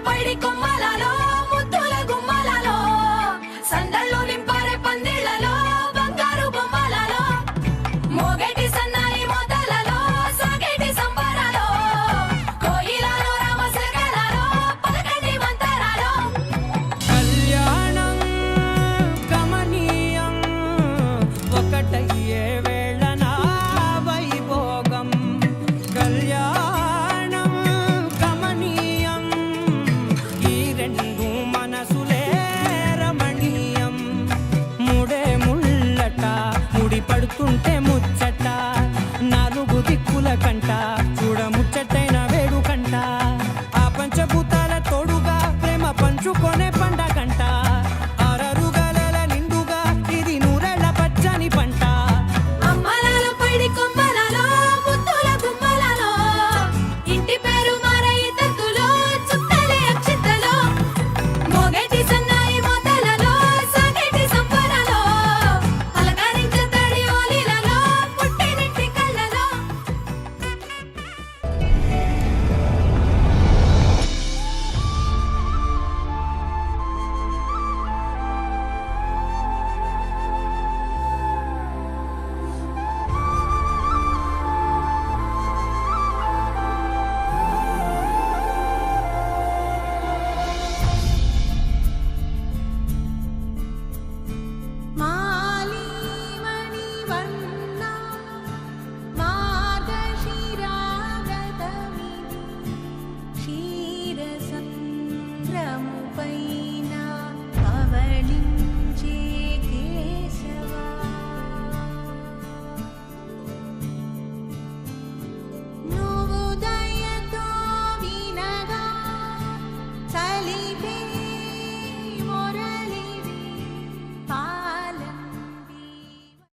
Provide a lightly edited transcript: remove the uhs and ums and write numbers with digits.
పైడి కొమ్మలలో ముద్దుల గుమ్మలలో సందళ్ళు నింపారే పందిళ్లలో బంగారు బొమ్మలలో మోగేటి సన్నాయి మోతలలో సాగేటి సంబరాలో కోయిలలో రామశకలలో పలకటి మంతరాలో కళ్యాణం గమనీయం ఒకటయ్యే వేళ నా వైభోగం కళ్యాణం గమనీయం ఈ రెండు మనసులే రమణీయం ముడే ముళ్ళట ముడి పడుతుంటే ముచ్చట నాలుగు దిక్కుల కంట